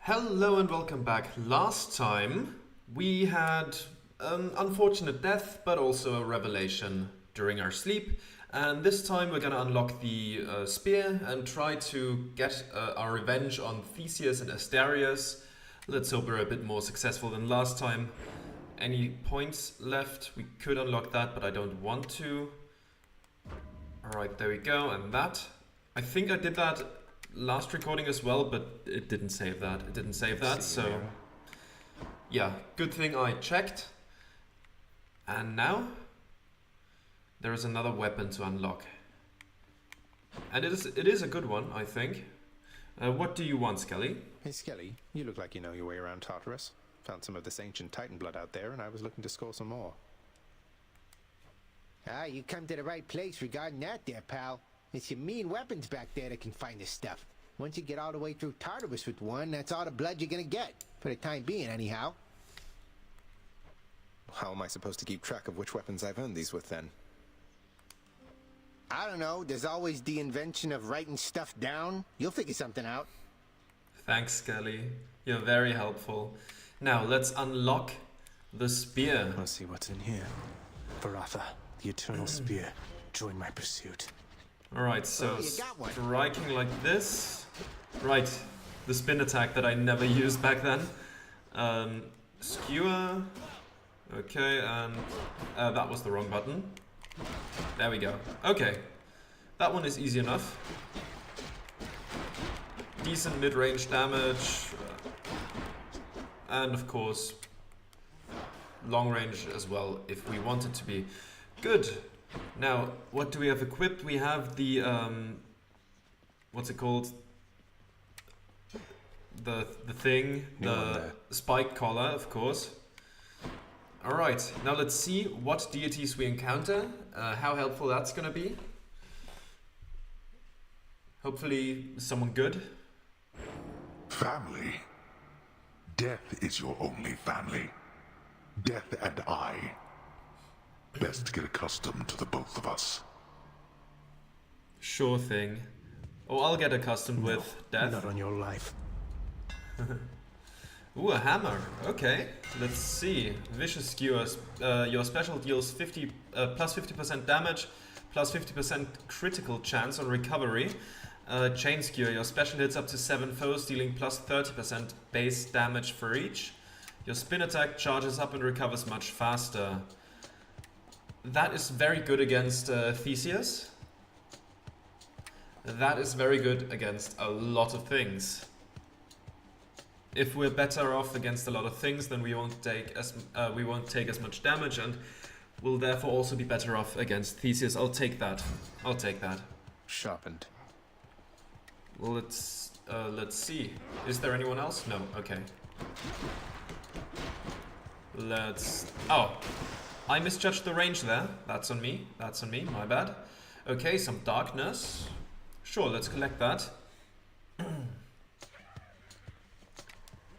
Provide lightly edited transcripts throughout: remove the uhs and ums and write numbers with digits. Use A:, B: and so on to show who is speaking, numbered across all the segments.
A: Hello and welcome back. Last time we had an unfortunate death, but also a revelation during our sleep. And this time we're gonna unlock the spear and try to get our revenge on Theseus and Asterius. Let's hope we're a bit more successful than last time. Any points left? We could unlock that, but I don't want to. Alright, there we go, and that. I think I did that last recording as well, but it didn't save that. It didn't save that, so yeah, good thing I checked. And now there is another weapon to unlock, and it is a good one, I think. What do you want, Skelly?
B: Hey Skelly, you look like you know your way around Tartarus. Found some of this ancient Titan blood out there, and I was looking to score some more.
C: Ah, you come to the right place regarding that there, pal. It's your mean weapons back there that can find this stuff. Once you get all the way through Tartarus with one, that's all the blood you're gonna get. For the time being, anyhow.
B: How am I supposed to keep track of which weapons I've earned these with, then?
C: I don't know, there's always the invention of writing stuff down. You'll figure something out.
A: Thanks, Skelly. You're very helpful. Now, let's unlock the spear.
D: Let's see what's in here. Baratha, the eternal spear. Join my pursuit.
A: Alright, so
C: you got one.
A: striking like this. Right, the spin attack that I never used back then. Skewer. Okay, and that was the wrong button. There we go. Okay, that one is easy enough. Decent mid-range damage. And of course, long range as well, if we want it to be. Good. Now, what do we have equipped? We have the, what's it called? The thing, the spike collar, of course. Alright, now let's see what deities we encounter, how helpful that's gonna be. Hopefully someone good.
E: Family. Death is your only family. Death and I. Best get accustomed to the both of us.
A: Sure thing. Oh, I'll get accustomed with death.
D: Not on your life.
A: Ooh, a hammer. Okay, let's see. Vicious skewers. Your special deals plus 50% damage, plus 50% critical chance on recovery. Chain skewer. Your special hits up to 7 foes, dealing plus 30% base damage for each. Your spin attack charges up and recovers much faster. That is very good against Theseus. That is very good against a lot of things. If we're better off against a lot of things, then we won't take as much damage, and we'll therefore also be better off against Theseus. I'll take that. I'll take that.
B: Sharpened.
A: Well, let's see. Is there anyone else? No. Okay. Oh, I misjudged the range there. That's on me. That's on me. My bad. Okay, some darkness. Sure, let's collect that.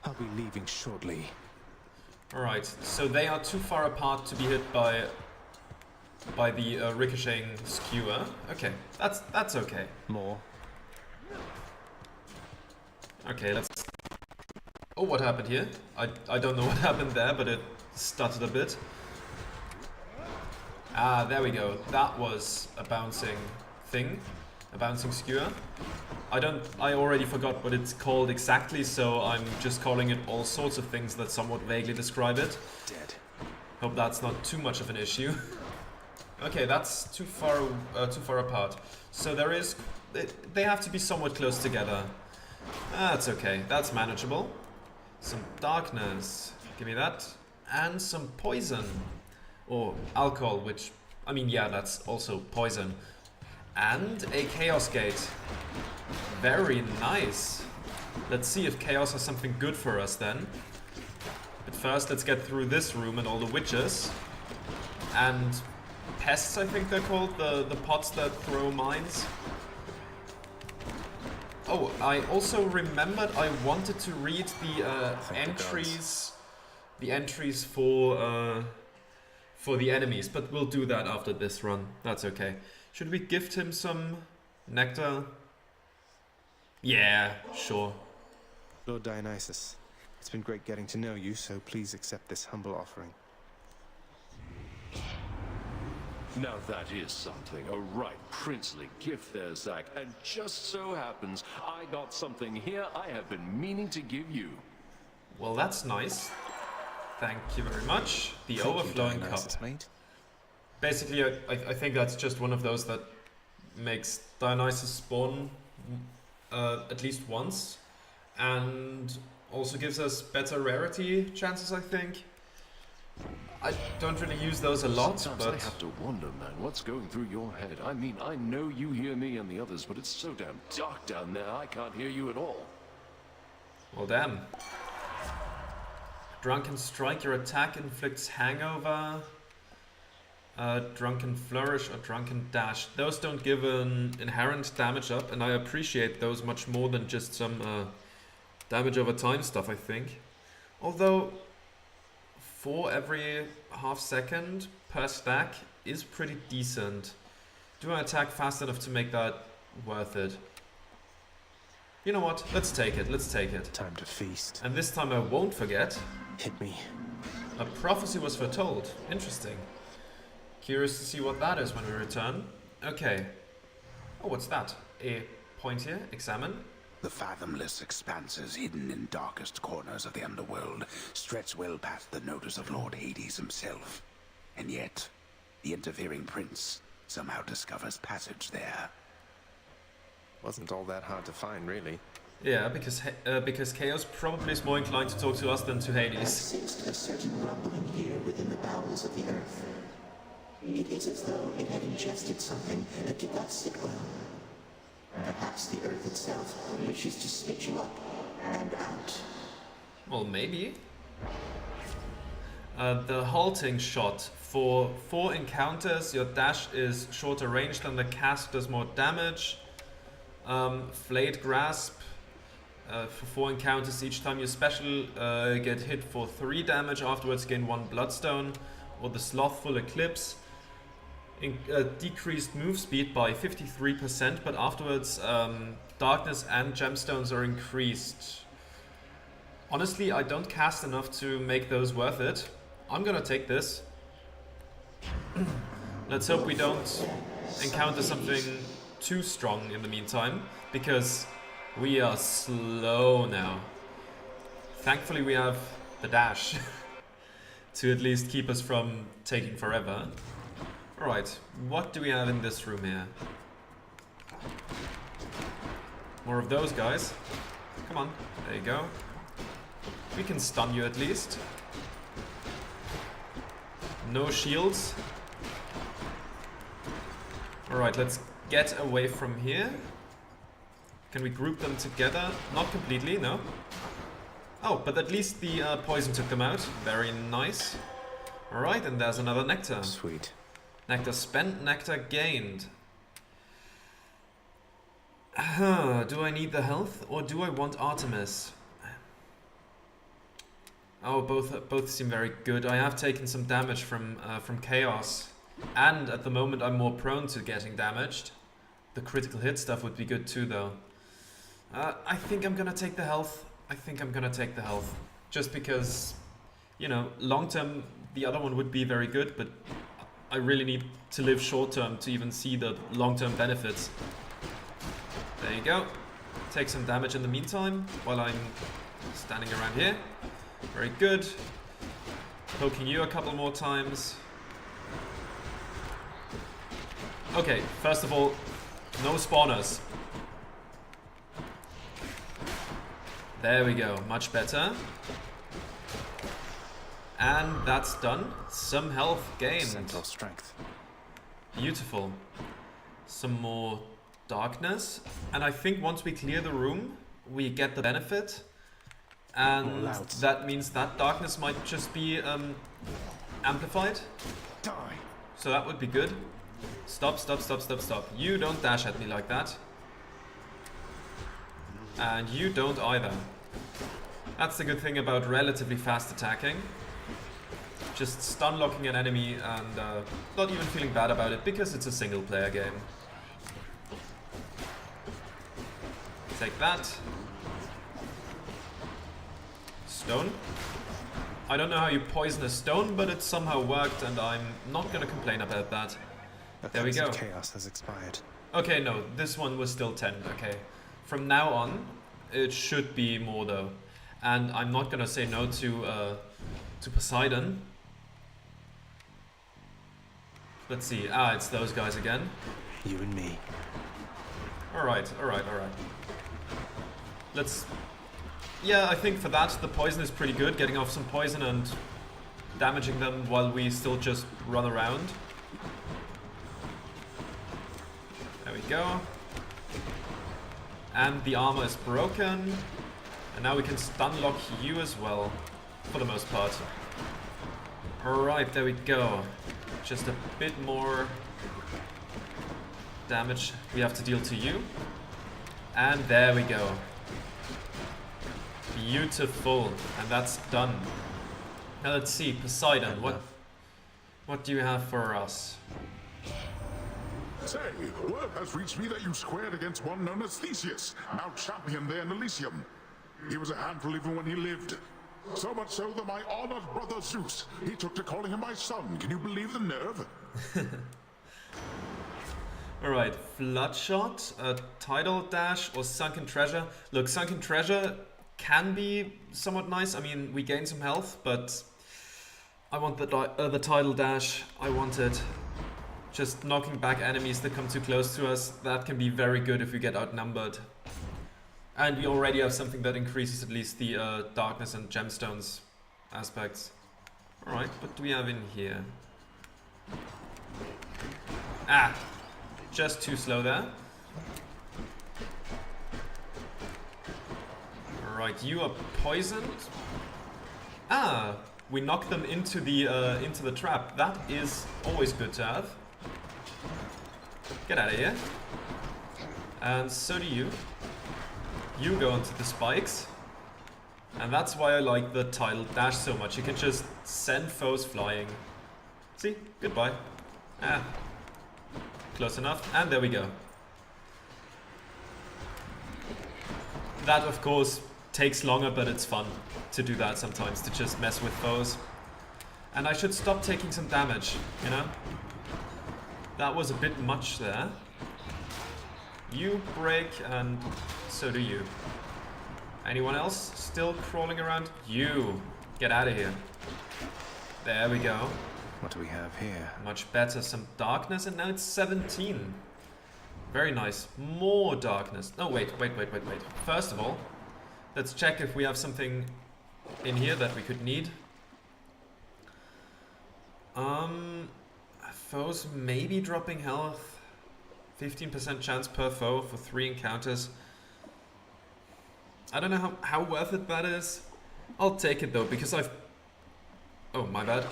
D: I'll be leaving shortly.
A: Alright, so they are too far apart to be hit by the ricocheting skewer. Okay, that's okay.
B: More.
A: Okay, let's... Oh, what happened here? I don't know what happened there, but it stuttered a bit. Ah, there we go. That was a bouncing thing. A bouncing skewer. I already forgot what it's called exactly, so I'm just calling it all sorts of things that somewhat vaguely describe it.
D: Dead.
A: Hope that's not too much of an issue. Okay, that's too far apart. So they have to be somewhat close together. That's okay. That's manageable. Some darkness. Give me that. And some poison. Or alcohol, which, I mean, yeah, that's also poison. And a Chaos Gate. Very nice. Let's see if Chaos has something good for us then. But first, let's get through this room and all the witches. And pests, I think they're called, the pots that throw mines. Oh, I also remembered I wanted to read the entries for the enemies, but we'll do that after this run. That's okay. Should we gift him some nectar? Yeah, sure.
B: Lord Dionysus, it's been great getting to know you, so please accept this humble offering.
F: Now that is something. A right princely gift there, Zack. And just so happens, I got something here I have been meaning to give you.
A: Well, that's nice. Thank you very much. The
B: Thank you,
A: overflowing cup.
B: Dionysus, mate.
A: Basically, I think that's just one of those that makes Dionysus spawn at least once, and also gives us better rarity chances, I think. I don't really use those a lot,
F: Sometimes
A: but
F: I have to wonder, man, what's going through your head? I mean, I know you hear me and the others, but it's so damn dark down there, I can't hear you at all.
A: well, damn. Drunken Strike, your attack inflicts hangover. Drunken Flourish or Drunken Dash. Those don't give an inherent damage up, and I appreciate those much more than just some damage over time stuff, I think. Although, 4 every half second per stack is pretty decent. Do I attack fast enough to make that worth it? You know what? Let's take it. Let's take it.
D: Time to feast.
A: And this time I won't forget.
D: Hit me.
A: A prophecy was foretold. Interesting. Curious to see what that is when we return. Okay. Oh, what's that? A point here. Examine.
E: The fathomless expanses hidden in darkest corners of the underworld stretch well past the notice of Lord Hades himself. And yet, the interfering prince somehow discovers passage there.
B: Wasn't all that hard to find, really.
A: Yeah, because Chaos probably is more inclined to talk to us than to
G: I
A: Hades.
G: sensed a certain rumbling here within the bowels of the earth. It is as though it had ingested something that did not sit well. Perhaps the earth itself wishes to spit you up and out.
A: Well, maybe. The halting shot. For 4 encounters, your dash is shorter range than the cast does more damage. Flayed Grasp. For 4 encounters, each time you special get hit for 3 damage, afterwards gain 1 Bloodstone. Or the Slothful Eclipse. Decreased move speed by 53%, but afterwards darkness and gemstones are increased. Honestly, I don't cast enough to make those worth it. I'm gonna take this. Let's hope we don't encounter something too strong in the meantime, because we are slow now. Thankfully we have the dash to at least keep us from taking forever. Alright, what do we have in this room here? More of those guys. Come on, there you go. We can stun you at least. No shields. Alright, let's get away from here. Can we group them together? Not completely, no. Oh, but at least the poison took them out. Very nice. Alright, and there's another nectar.
B: Sweet.
A: Nectar spent, nectar gained. Do I need the health or do I want Artemis? Oh, both seem very good. I have taken some damage from Chaos, and at the moment I'm more prone to getting damaged. The critical hit stuff would be good too, though. I think I'm gonna take the health. Just because, you know, long term the other one would be very good, but I really need to live short term to even see the long term benefits. There you go. Take some damage in the meantime while I'm standing around here. Very good. Poking you a couple more times. Okay, first of all, no spawners. There we go, much better. And that's done. Some health gained.
D: Centaur strength.
A: Beautiful. Some more darkness. And I think once we clear the room, we get the benefit. And that means that darkness might just be amplified.
E: Die!
A: So that would be good. Stop. You don't dash at me like that. And you don't either. That's the good thing about relatively fast attacking. Just stun locking an enemy and not even feeling bad about it because it's a single player game. Take that. stone. I don't know how you poison a stone, but it somehow worked, and I'm not gonna complain about that. There we go.
D: Chaos has expired.
A: Okay, no, this one was still 10, okay. From now on, it should be more though. And I'm not gonna say no to Poseidon. Let's see, it's those guys again.
D: You and me.
A: Alright. Yeah, I think for that, the poison is pretty good, getting off some poison and damaging them while we still just run around. There we go. And the armor is broken. And now we can stun lock you as well, for the most part. Alright, there we go. Just a bit more damage we have to deal to you. And there we go. Beautiful. And that's done. Now let's see, Poseidon, what do you have for us?
H: Say, word has reached me that you squared against one known as Theseus, now champion there in Elysium. He was a handful even when he lived. So much so that my honored brother Zeus, he took to calling him my son. Can you believe the nerve?
A: Alright, Floodshot, Tidal Dash, or Sunken Treasure. Look, Sunken Treasure can be somewhat nice. I mean, we gain some health, but I want the Tidal Dash. I wanted just knocking back enemies that come too close to us. That can be very good if we get outnumbered. And we already have something that increases at least the darkness and gemstones aspects. Alright, what do we have in here? Just too slow there. Alright, you are poisoned. We knocked them into the trap. That is always good to have. Get out of here. And so do you. You go onto the spikes. And that's why I like the Tidal Dash so much. You can just send foes flying. See? Goodbye. Close enough. And there we go. That, of course, takes longer, but it's fun to do that sometimes, to just mess with foes. And I should stop taking some damage, you know? That was a bit much there. You break, and so do you. Anyone else still crawling around? You! Get out of here. There we go.
B: What do we have here?
A: Much better. Some darkness, and now it's 17. Very nice. More darkness. No, wait. First of all, let's check if we have something in here that we could need. Foes maybe dropping health. 15% chance per foe for 3 encounters. I don't know how worth it that is. I'll take it though, because I've... Oh, my bad.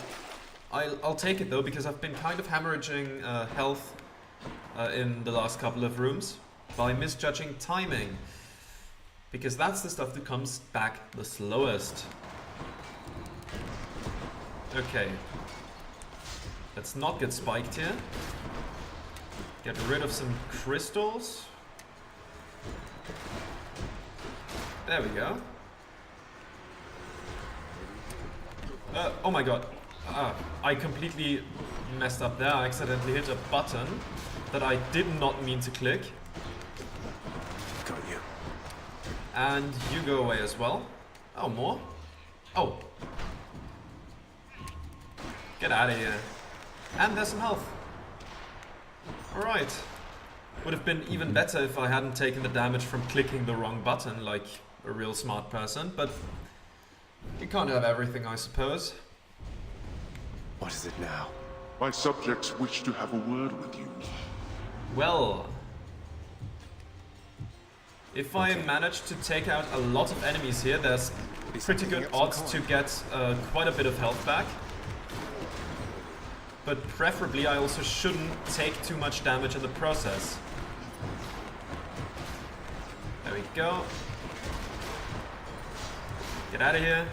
A: I'll take it though, because I've been kind of hemorrhaging health in the last couple of rooms by misjudging timing. Because that's the stuff that comes back the slowest. Okay. Let's not get spiked here. Get rid of some crystals. There we go. Oh my god. I completely messed up there. I accidentally hit a button that I did not mean to click.
D: Got you.
A: And you go away as well. Oh, more? Oh. Get out of here. And there's some health. Alright. Would have been even better if I hadn't taken the damage from clicking the wrong button like a real smart person, but you can't have everything, I suppose.
D: What is it now?
H: My subjects wish to have a word with you.
A: Well, if I manage to take out a lot of enemies here, there's pretty good odds to get quite a bit of health back. But preferably I also shouldn't take too much damage in the process. There we go. Get out of here.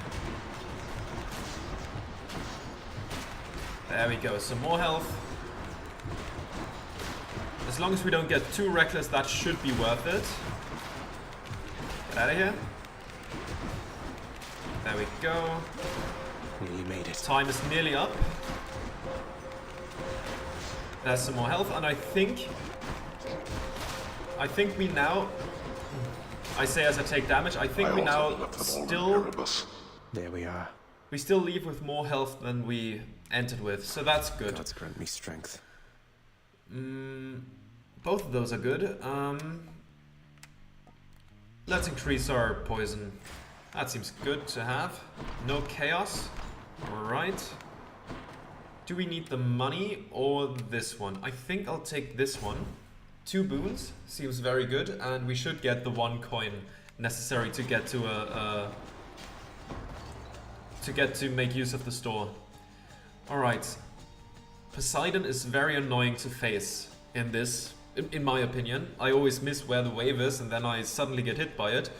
A: There we go, some more health. As long as we don't get too reckless, that should be worth it. Get out of here. There we go.
D: Nearly made it.
A: Time is nearly up. There's some more health, and I think we now... I say as I take damage, I think we now still...
D: There we are.
A: We still leave with more health than we entered with, so that's good.
D: Gods grant me strength.
A: Both of those are good. Let's increase our poison. That seems good to have. No chaos. Alright. Do we need the money or this one? I think I'll take this one. 2 boons seems very good, and we should get the 1 coin necessary to get to to make use of the store. Alright. Poseidon is very annoying to face in this, in my opinion. I always miss where the wave is and then I suddenly get hit by it.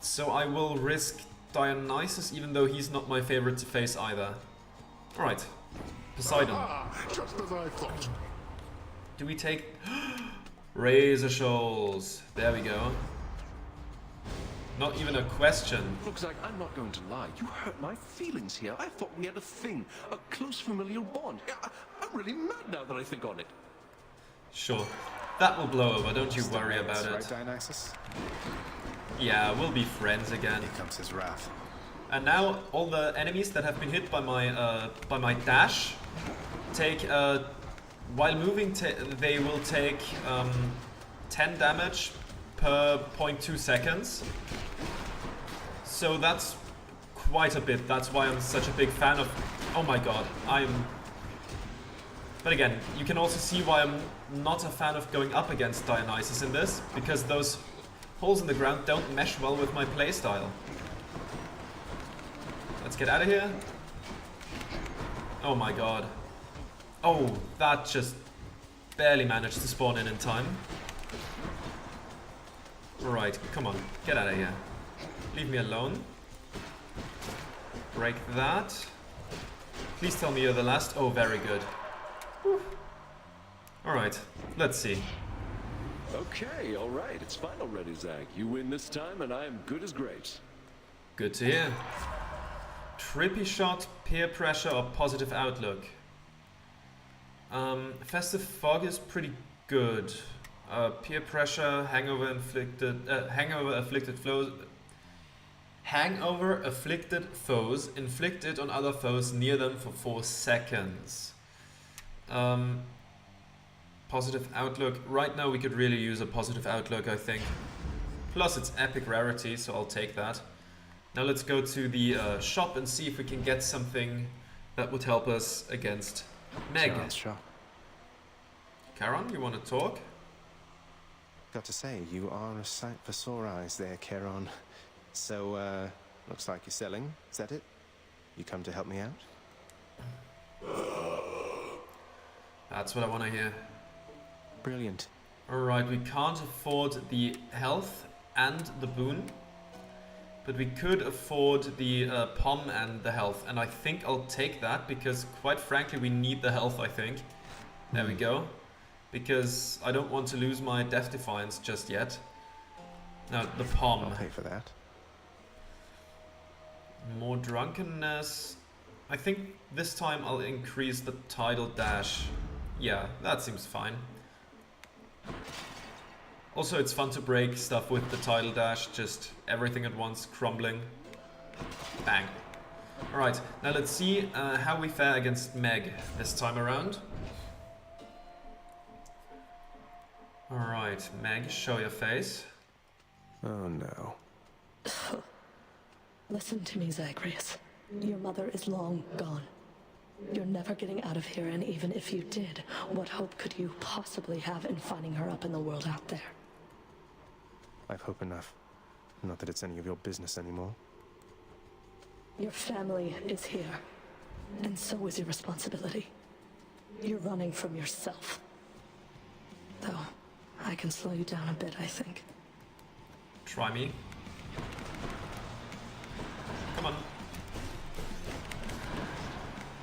A: So I will risk Dionysus, even though he's not my favorite to face either. Alright. Poseidon.
H: Just as I thought.
A: Do we take... Razor Shoals. There we go. Not even a question.
F: Looks like I'm not going to lie. You hurt my feelings here. I thought we had a thing, a close familial bond. I'm really mad now that I think on it.
A: Sure. That will blow over, don't you worry about
B: Right,
A: it.
B: Dionysus?
A: Yeah, we'll be friends again.
B: Here comes his wrath.
A: And now all the enemies that have been hit by my dash take while moving they will take 10 damage per 0.2 seconds. So that's quite a bit. That's why I'm such a big fan of... Oh my god, But again, you can also see why I'm not a fan of going up against Dionysus in this, because those holes in the ground don't mesh well with my playstyle. Let's get out of here. Oh my god. Oh, that just barely managed to spawn in time. Right, come on, get out of here. Leave me alone. Break that. Please tell me you're the last. Oh, very good. Alright, let's see.
F: Okay, all right. It's fine already, Zach. You win this time, and I am good as grapes.
A: Good to hear. Trippy shot, peer pressure, or positive outlook. Festive fog is pretty good. Peer pressure, hangover afflicted foes inflicted on other foes near them for 4 seconds. Positive outlook. Right now we could really use a positive outlook, I think. Plus it's epic rarity, so I'll take that. Now let's go to the shop and see if we can get something that would help us against Meg.
B: Charon's shop.
A: Charon, you want to talk?
B: Got to say, you are a sight for sore eyes there, Charon. So, looks like you're selling. Is that it? You come to help me out?
A: That's what I want to hear.
B: Brilliant.
A: Alright, we can't afford the health and the boon. But we could afford the POM and the health. And I think I'll take that because, quite frankly, we need the health, I think. There we go. Because I don't want to lose my Death Defiance just yet. Now, the POM.
B: I'll pay for that.
A: More drunkenness. I think this time I'll increase the tidal dash. Yeah, that seems fine. Also, it's fun to break stuff with the tidal dash, just everything at once, crumbling. Bang. Alright, now let's see how we fare against Meg this time around. Alright, Meg, show your face.
B: Oh no.
I: Listen to me, Zagreus. Your mother is long gone. You're never getting out of here, and even if you did, what hope could you possibly have in finding her up in the world out there?
B: I've hope enough. Not that it's any of your business anymore.
I: Your family is here, and so is your responsibility. You're running from yourself. Though, I can slow you down a bit, I think.
A: Try me. Come on.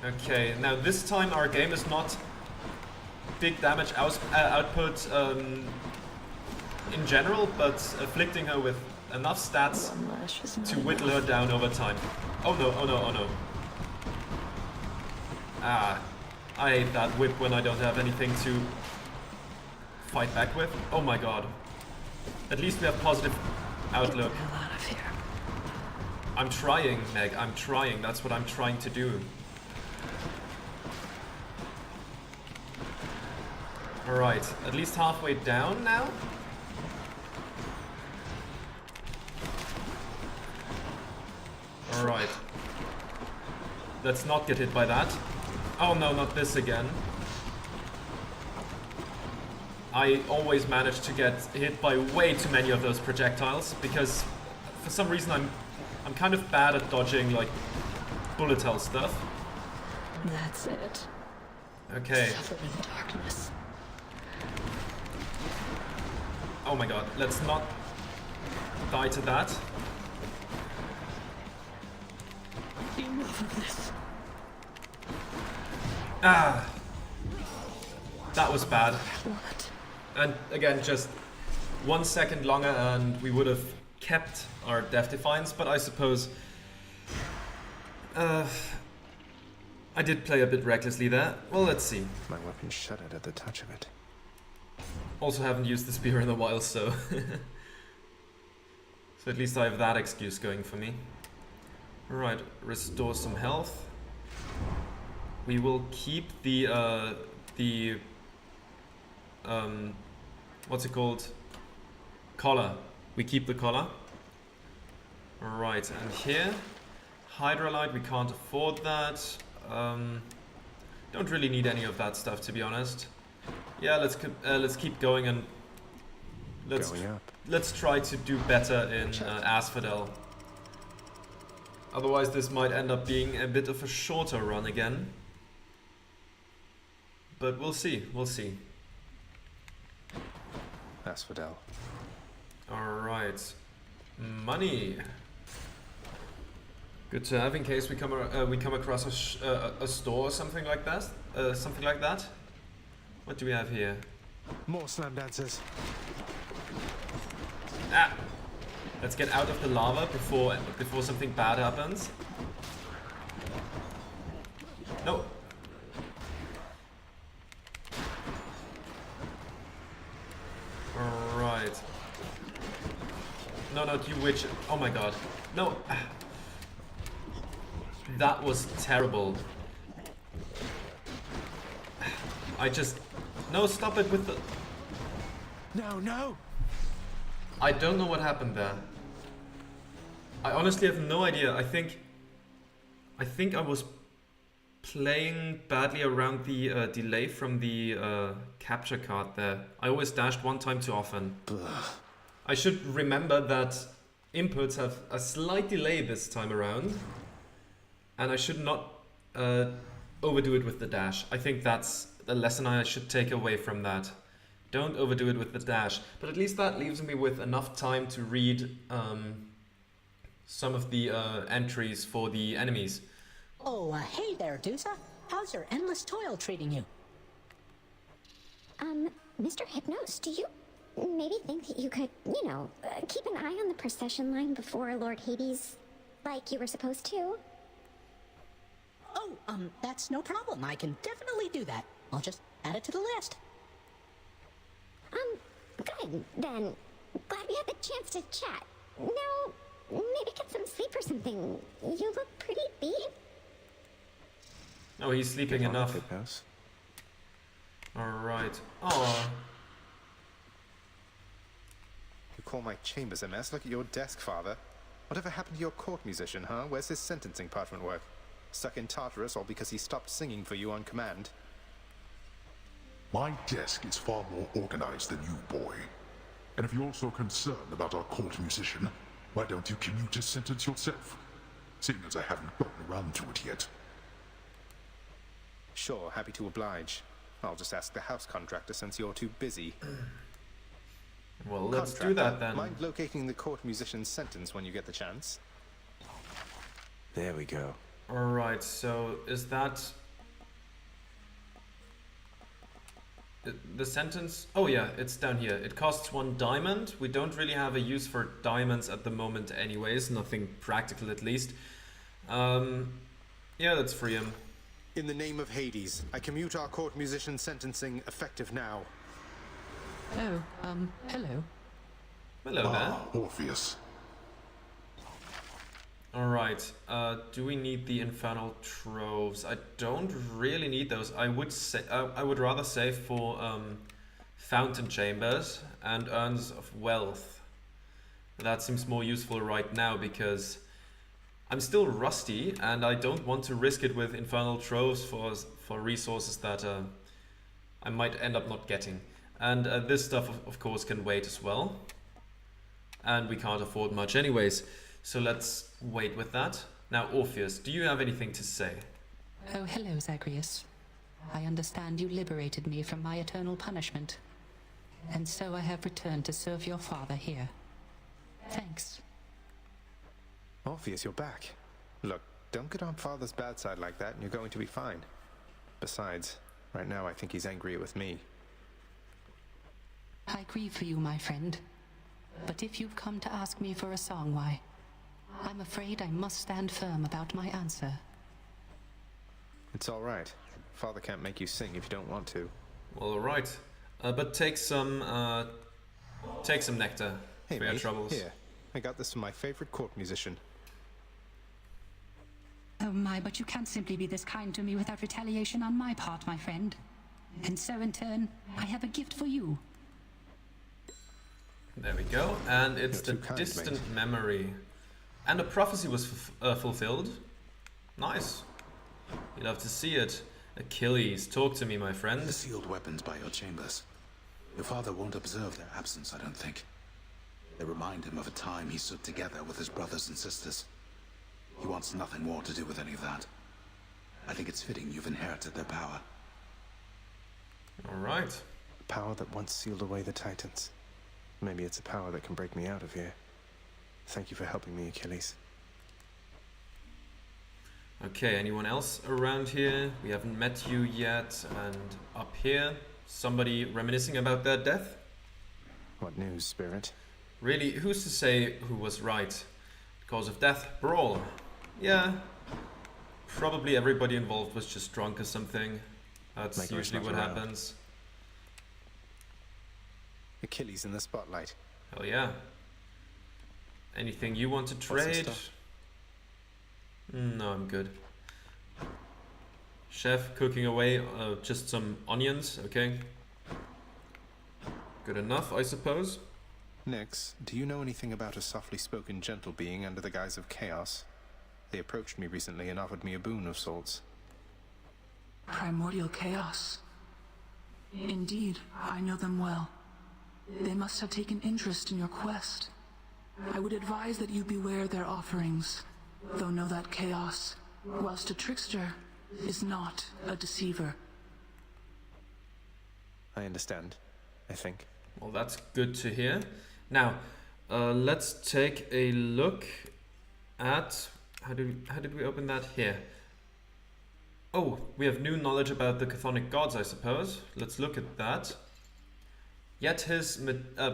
A: Okay, now this time our game is not big damage output in general, but afflicting her with enough stats
I: One lash is not
A: to whittle her down over time. Oh no, oh no, oh no. Ah, I hate that whip when I don't have anything to fight back with. Oh my god. At least we have positive outlook.
I: Get the hell out of here.
A: I'm trying, Meg, I'm trying. That's what I'm trying to do. Alright, at least halfway down now? Alright. Let's not get hit by that. Oh no, not this again. I always manage to get hit by way too many of those projectiles because for some reason I'm kind of bad at dodging like bullet hell stuff.
I: That's it.
A: Okay.
I: Suffer in darkness.
A: Oh my god, let's not die to that.
I: Enough of this.
A: Ah! That was bad.
I: What?
A: And again, just 1 second longer and we would have kept our Death Defiance, but I suppose I did play a bit recklessly there. Well, let's see.
B: My weapon shuddered at the touch of it.
A: Also haven't used the spear in a while, so so at least I have that excuse going for me. Alright, restore some health. We will keep the what's it called? Collar. We keep the collar. Alright, and here, Hydrolite, we can't afford that. Don't really need any of that stuff, to be honest. Yeah, let's keep going and let's try to do better in Asphodel. Otherwise, this might end up being a bit of a shorter run again. But we'll see, we'll see.
B: Asphodel.
A: Alright. Money. Good to have in case we come across a store or something like that. Something like that. What do we have here?
D: More slam dancers.
A: Ah! Let's get out of the lava before something bad happens. No. Alright. No, not you, witch. Oh my god. No. That was terrible. I just... No, stop it with the...
D: No, no!
A: I don't know what happened there. I honestly have no idea. I think I was playing badly around the delay from the capture card there. I always dashed one time too often. I should remember that inputs have a slight delay this time around. And I should not overdo it with the dash. I think that's a lesson I should take away from that. Don't overdo it with the dash. But at least that leaves me with enough time to read some of the entries for the enemies.
J: Oh, hey there, Dusa. How's your endless toil treating you?
K: Mr. Hypnos, do you maybe think that you could, you know, keep an eye on the procession line before Lord Hades, like you were supposed to?
J: Oh, that's no problem. I can definitely do that. I'll just add it to the list.
K: Good, then. Glad we had the chance to chat. Now, maybe get some sleep or something. You look pretty beat.
A: Oh, he's sleeping enough.
B: House.
A: Alright. Oh.
B: You call my chambers a mess? Look at your desk, father. Whatever happened to your court musician, huh? Where's his sentencing parchment work? Stuck in Tartarus all because he stopped singing for you on command?
H: My desk is far more organized than you, boy. And if you're so concerned about our court musician, why don't you commute his sentence yourself? Seeing as I haven't gotten around to it yet.
B: Sure, happy to oblige. I'll just ask the house contractor since you're too busy.
A: Well, let's do that then.
B: Mind locating the court musician's sentence when you get the chance? There we go.
A: Alright, so is that... The sentence... Oh yeah, it's down here. It costs 1 diamond. We don't really have a use for diamonds at the moment anyways. Nothing practical at least. Yeah, let's free him.
B: In the name of Hades, I commute our court musician sentencing effective now.
J: Oh, hello.
A: Hello there.
H: Orpheus.
A: Alright, do we need the infernal troves? I don't really need those. I would say I would rather save for fountain chambers and urns of wealth. That seems more useful right now because I'm still rusty and I don't want to risk it with infernal troves for resources that I might end up not getting. And this stuff of course can wait as well. And we can't afford much anyways. So let's wait with that. Now, Orpheus, do you have anything to say?
J: Oh, hello, Zagreus. I understand you liberated me from my eternal punishment. And so I have returned to serve your father here. Thanks.
B: Orpheus, you're back. Look, don't get on Father's bad side like that and you're going to be fine. Besides, right now I think he's angry with me.
J: I grieve for you, my friend. But if you've come to ask me for a song, why, I'm afraid I must stand firm about my answer.
B: It's all right. Father can't make you sing if you don't want to.
A: Well, all right. But take some nectar
B: Hey,
A: for your
B: mate,
A: troubles.
B: here. I got this from my favorite court musician.
L: Oh my, but you can't simply be this kind to me without retaliation on my part, my friend. And so in turn, I have a gift for you.
A: There we go. And it's
B: You're
A: the
B: too kind,
A: distant
B: mate.
A: memory. And the prophecy was fulfilled. Nice. You love to see it. Achilles, talk to me, my friend.
E: The sealed weapons by your chambers. Your father won't observe their absence, I don't think. They remind him of a time he stood together with his brothers and sisters. He wants nothing more to do with any of that. I think it's fitting you've inherited their power.
A: All right.
D: Power that once sealed away the Titans. Maybe it's a power that can break me out of here. Thank you for helping me, Achilles.
A: Okay, anyone else around here? We haven't met you yet. And up here, somebody reminiscing about their death?
D: What news, Spirit?
A: Really, who's to say who was right? Cause of death, brawl. Yeah, probably everybody involved was just drunk or something. That's
D: Like
A: usually
D: not
A: what
D: around.
A: happens.
B: Achilles in the spotlight.
A: Hell yeah. Anything you want to
D: some
A: trade?
D: stuff?
A: No, I'm good. Chef cooking away just some onions, okay. Good enough, I suppose.
B: Nix, do you know anything about a softly spoken gentle being under the guise of chaos? They approached me recently and offered me a boon of sorts.
M: Primordial chaos. Indeed, I know them well. They must have taken interest in your quest. I would advise that you beware their offerings, though know that chaos, whilst a trickster, is not a deceiver.
D: I understand, I think.
A: Well, that's good to hear. Now, let's take a look at... How did we open that? Here. Oh, we have new knowledge about the chthonic gods, I suppose. Let's look at that. Yet his...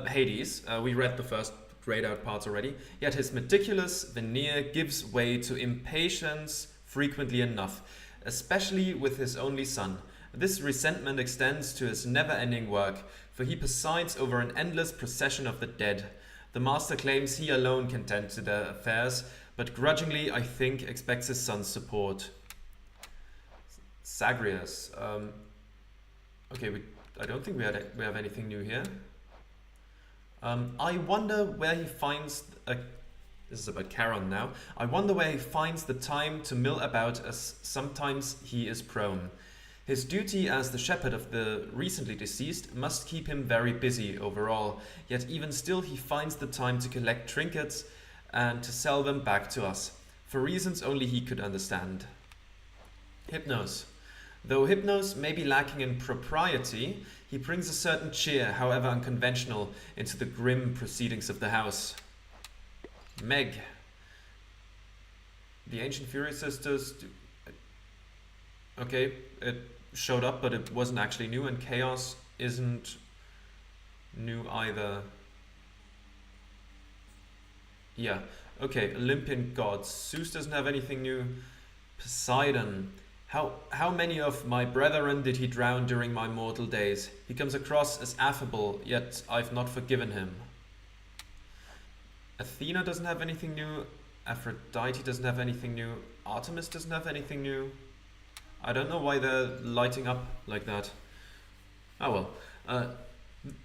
A: Hades, we read the first grayed out parts already. Yet his meticulous veneer gives way to impatience frequently enough, especially with his only son. This resentment extends to his never-ending work, for he presides over an endless procession of the dead. The master claims he alone can tend to their affairs, but grudgingly, I think, expects his son's support. Zagreus. Okay, I don't think we have anything new here. I wonder where he finds... this is about Charon now. I wonder where he finds the time to mill about as sometimes he is prone. His duty as the shepherd of the recently deceased must keep him very busy overall, yet even still he finds the time to collect trinkets and to sell them back to us, for reasons only he could understand. Hypnos. Though Hypnos may be lacking in propriety, he brings a certain cheer, however unconventional, into the grim proceedings of the house. Meg. The Ancient Fury Sisters... Okay, it showed up, but it wasn't actually new, and Chaos isn't new either. Yeah, okay, Olympian gods. Zeus doesn't have anything new. Poseidon. How many of my brethren did he drown during my mortal days? He comes across as affable, yet I've not forgiven him. Athena doesn't have anything new. Aphrodite doesn't have anything new. Artemis doesn't have anything new. I don't know why they're lighting up like that. Oh well.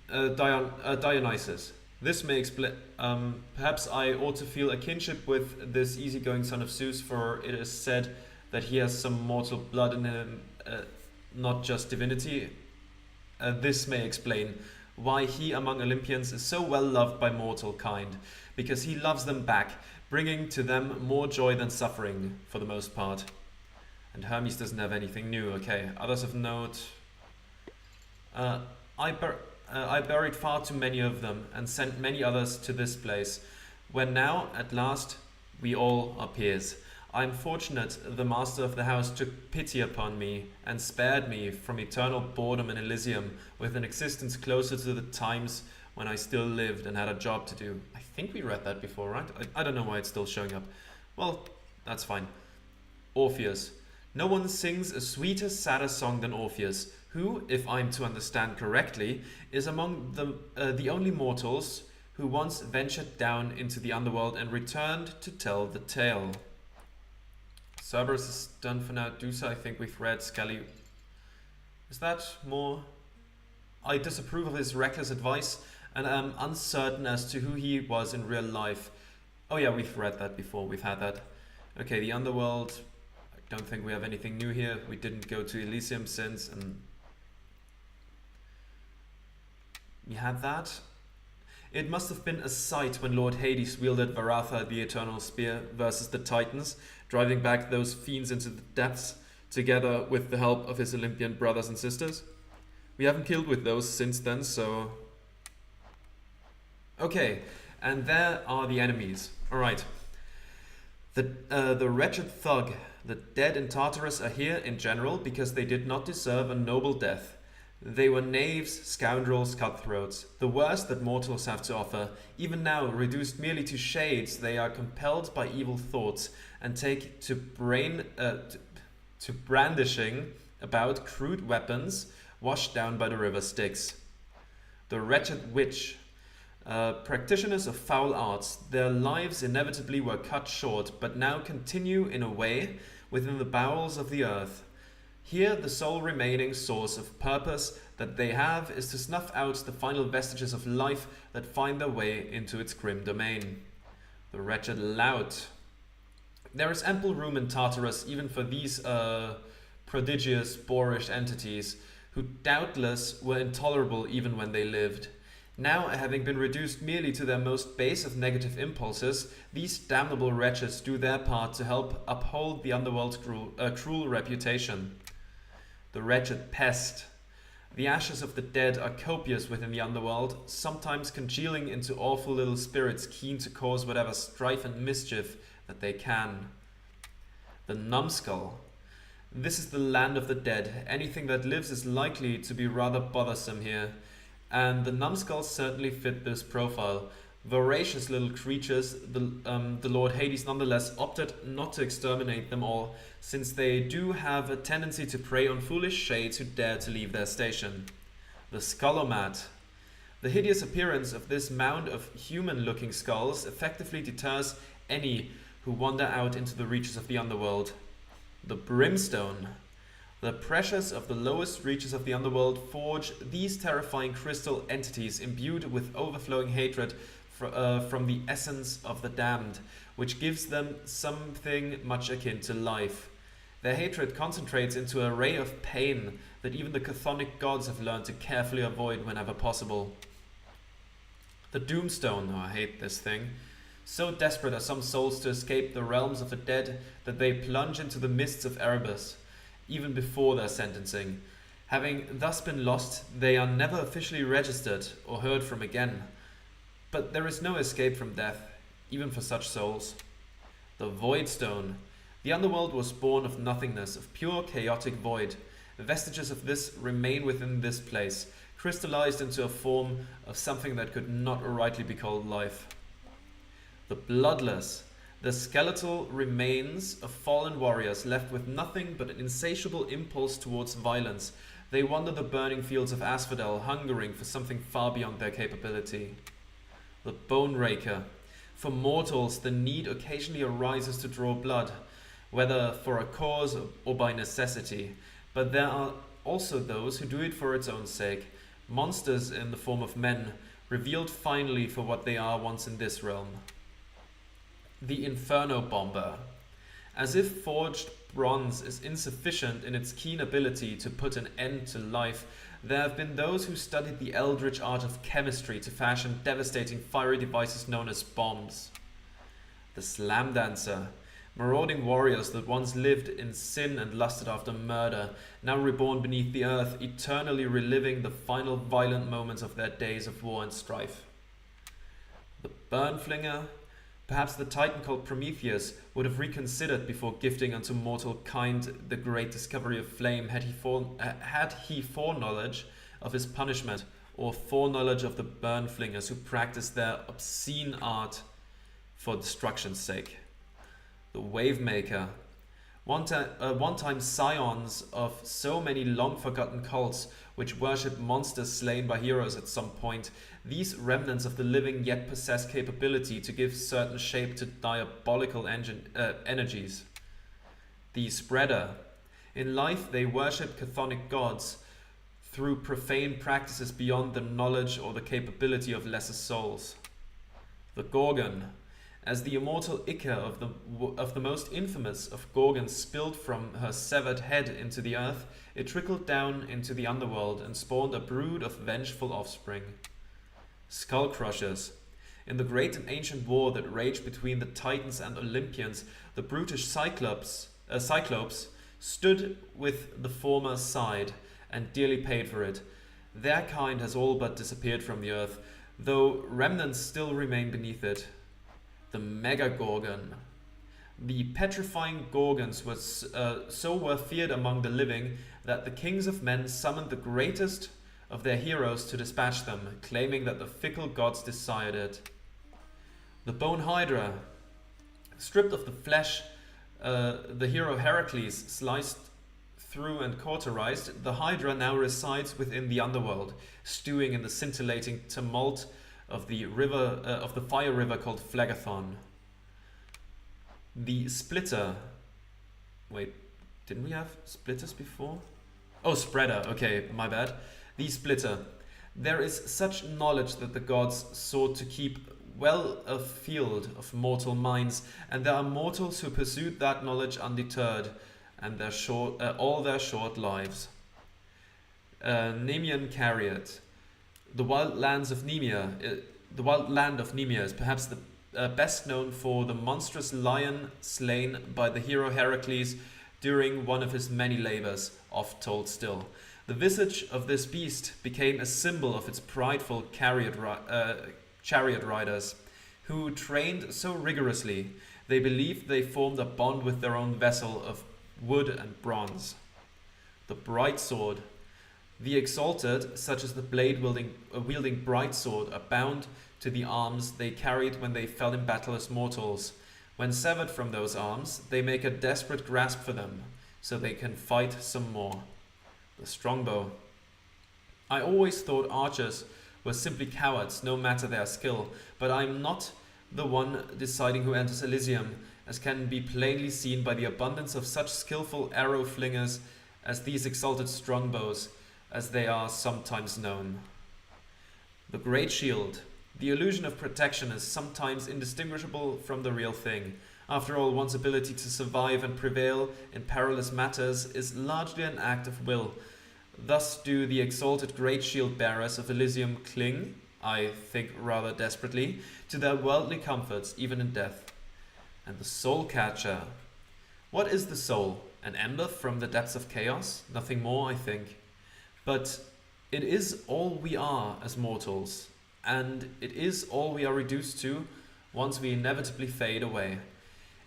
A: Dionysus. This may explain. Perhaps I ought to feel a kinship with this easygoing son of Zeus, for it is said that he has some mortal blood in him, not just divinity. This may explain why he among Olympians is so well loved by mortal kind, because he loves them back, bringing to them more joy than suffering, for the most part. And Hermes doesn't have anything new. Okay, others of note. I buried far too many of them, and sent many others to this place, where now, at last, we all are peers. I am fortunate the master of the house took pity upon me, and spared me from eternal boredom in Elysium, with an existence closer to the times when I still lived and had a job to do. I think we read that before, right? I don't know why it's still showing up. Well, that's fine. Orpheus. No one sings a sweeter, sadder song than Orpheus, who, if I'm to understand correctly, is among the only mortals who once ventured down into the underworld and returned to tell the tale. Cerberus is done for now. Dusa, I think we've read. Skelly. Is that more? I disapprove of his reckless advice, and am uncertain as to who he was in real life. Oh yeah, we've read that before. We've had that. Okay, the underworld. I don't think we have anything new here. We didn't go to Elysium since, and we had that. It must have been a sight when Lord Hades wielded Varatha, the Eternal Spear, versus the Titans, driving back those fiends into the depths, together with the help of his Olympian brothers and sisters. We haven't killed with those since then, so... Okay, and there are the enemies. Alright. The wretched thug, the dead in Tartarus are here in general because they did not deserve a noble death. They were knaves, scoundrels, cutthroats, the worst that mortals have to offer. Even now, reduced merely to shades, they are compelled by evil thoughts and take to brandishing about crude weapons washed down by the river Styx. The wretched witch, practitioners of foul arts, their lives inevitably were cut short, but now continue in a way within the bowels of the earth. Here, the sole remaining source of purpose that they have is to snuff out the final vestiges of life that find their way into its grim domain. The wretched lout. There is ample room in Tartarus even for these prodigious, boorish entities, who doubtless were intolerable even when they lived. Now, having been reduced merely to their most base of negative impulses, these damnable wretches do their part to help uphold the underworld's cruel reputation. The wretched pest. The ashes of the dead are copious within the underworld, sometimes congealing into awful little spirits keen to cause whatever strife and mischief that they can. The numbskull. This is the land of the dead. Anything that lives is likely to be rather bothersome here, and the numbskulls certainly fit this profile. Voracious little creatures, the Lord Hades nonetheless opted not to exterminate them all, since they do have a tendency to prey on foolish shades who dare to leave their station. The Skullomat. The hideous appearance of this mound of human-looking skulls effectively deters any who wander out into the reaches of the underworld. The Brimstone. The pressures of the lowest reaches of the underworld forge these terrifying crystal entities imbued with overflowing hatred from the essence of the damned, which gives them something much akin to life. Their hatred concentrates into a ray of pain that even the chthonic gods have learned to carefully avoid whenever possible. The Doomstone. Oh, I hate this thing. So desperate are some souls to escape the realms of the dead that they plunge into the mists of Erebus, even before their sentencing. Having thus been lost, they are never officially registered or heard from again. But there is no escape from death, even for such souls. The Voidstone. The underworld was born of nothingness, of pure chaotic void. Vestiges of this remain within this place, crystallized into a form of something that could not rightly be called life. The bloodless, the skeletal remains of fallen warriors left with nothing but an insatiable impulse towards violence. They wander the burning fields of Asphodel, hungering for something far beyond their capability. The Bone Raker. For mortals, the need occasionally arises to draw blood, whether for a cause or by necessity. But there are also those who do it for its own sake. Monsters in the form of men, revealed finally for what they are once in this realm. The Inferno Bomber. As if forged bronze is insufficient in its keen ability to put an end to life, there have been those who studied the eldritch art of chemistry to fashion devastating fiery devices known as bombs. The Slam Dancer. Marauding warriors that once lived in sin and lusted after murder, now reborn beneath the earth, eternally reliving the final violent moments of their days of war and strife. The Burnflinger. Perhaps the titan called Prometheus would have reconsidered before gifting unto mortal kind the great discovery of flame had he foreknowledge of his punishment, or foreknowledge of the Burnflingers who practice their obscene art for destruction's sake. The Wavemaker. One time scions of so many long-forgotten cults which worship monsters slain by heroes at some point, these remnants of the living yet possess capability to give certain shape to diabolical energies. The Spreader. In life they worship chthonic gods through profane practices beyond the knowledge or the capability of lesser souls. The Gorgon. As the immortal Ica of the most infamous of Gorgons spilled from her severed head into the earth, it trickled down into the underworld and spawned a brood of vengeful offspring. Skull Crushers. In the great and ancient war that raged between the Titans and Olympians, the brutish Cyclops stood with the former side and dearly paid for it. Their kind has all but disappeared from the earth, though remnants still remain beneath it. The Mega Gorgon. The petrifying Gorgons were feared among the living that the kings of men summoned the greatest of their heroes to dispatch them, claiming that the fickle gods desired it. The Bone Hydra. Stripped of the flesh, the hero Heracles sliced through and cauterized, the Hydra now resides within the underworld, stewing in the scintillating tumult of the fire river called Phlegethon. The Splitter. Wait, didn't we have Splitters before? Oh, Spreader. Okay, my bad. The Splitter. There is such knowledge that the gods sought to keep well afield of mortal minds, and there are mortals who pursued that knowledge undeterred, and all their short lives. Nemean Chariot. The wild land of Nemea is perhaps the best known for the monstrous lion slain by the hero Heracles during one of his many labors, oft told still. The visage of this beast became a symbol of its prideful chariot riders, who trained so rigorously they believed they formed a bond with their own vessel of wood and bronze. The Brightsword. The exalted, such as the blade-wielding Brightsword, are bound to the arms they carried when they fell in battle as mortals. When severed from those arms, they make a desperate grasp for them, so they can fight some more. The Strongbow. I always thought archers were simply cowards, no matter their skill, but I am not the one deciding who enters Elysium, as can be plainly seen by the abundance of such skillful arrow flingers as these exalted Strongbows, as they are sometimes known. The Great Shield. The illusion of protection is sometimes indistinguishable from the real thing. After all, one's ability to survive and prevail in perilous matters is largely an act of will. Thus do the exalted Great Shield bearers of Elysium cling, I think rather desperately, to their worldly comforts even in death. And the Soul Catcher. What is the soul? An ember from the depths of chaos? Nothing more, I think. But it is all we are as mortals, and it is all we are reduced to once we inevitably fade away.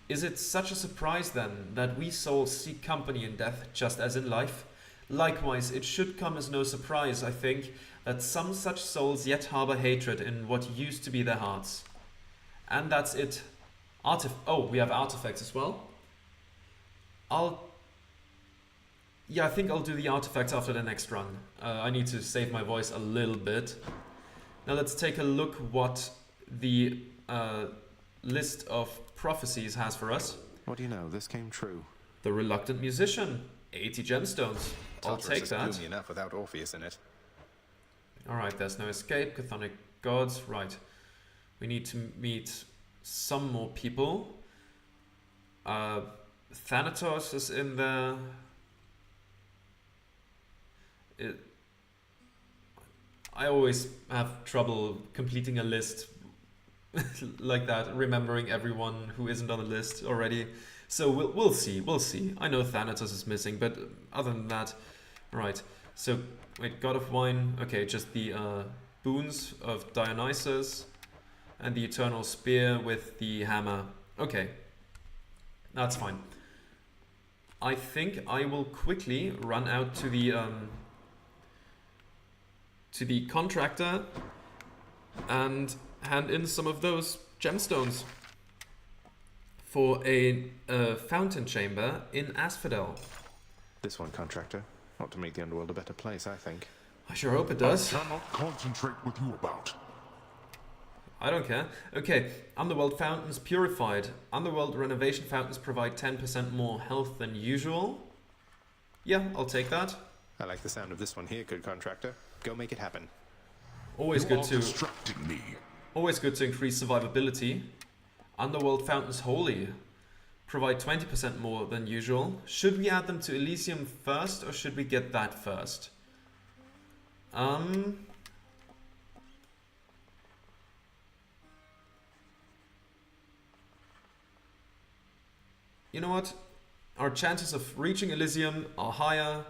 A: Is it such a surprise then that we souls seek company in death just as in life? Likewise, it should come as no surprise, I think, that some such souls yet harbor hatred in what used to be their hearts. And that's it. Oh, we have artifacts as well. Yeah, I think I'll do the artifacts after the next run. I need to save my voice a little bit. Now let's take a look what the list of prophecies has for us.
D: What do you know? This came true.
A: The Reluctant Musician. 80 gemstones. I'll
B: Tartarus
A: take
B: is
A: that.
B: gloomy enough without Orpheus in it.
A: Alright, there's no escape. Chthonic gods. Right. We need to meet some more people. Thanatos is in there. I always have trouble completing a list like that, remembering everyone who isn't on the list already. So we'll see. I know Thanatos is missing, but other than that, right. So wait, God of Wine. Okay, just the boons of Dionysus and the Eternal Spear with the hammer. Okay, that's fine. I think I will quickly run out to the contractor and hand in some of those gemstones for a fountain chamber in Asphodel.
D: This one, contractor. Ought to make the underworld a better place, I think.
A: I sure hope it does.
H: I cannot concentrate with you about.
A: I don't care. Okay, Underworld fountains purified. Underworld renovation fountains provide 10% more health than usual. Yeah, I'll take that.
B: I like the sound of this one here, good contractor. Go make it happen.
A: Always
H: You
A: good
H: are
A: to
H: distracting me.
A: always good to increase survivability. Underworld fountains holy provide 20% more than usual. Should we add them to Elysium first, or should we get that first? You know what? Our chances of reaching Elysium are higher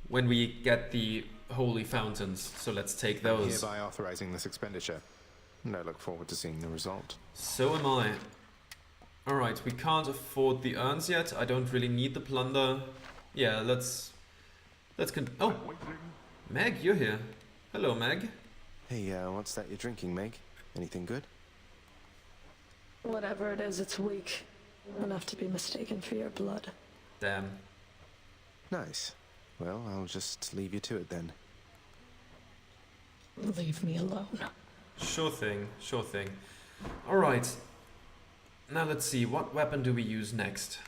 A: when we get the holy fountains, so let's take those.
B: Hereby authorizing this expenditure.
D: And I look forward to seeing the result.
A: So am I. Alright, we can't afford the urns yet. I don't really need the plunder. Yeah, let's oh! Meg, you're here. Hello, Meg.
D: Hey, what's that you're drinking, Meg? Anything good?
I: Whatever it is, it's weak. Enough to be mistaken for your blood.
A: Damn.
D: Nice. Well, I'll just leave you to it then.
I: Leave me alone.
A: Sure thing, sure thing. Alright. Now let's see, what weapon do we use next?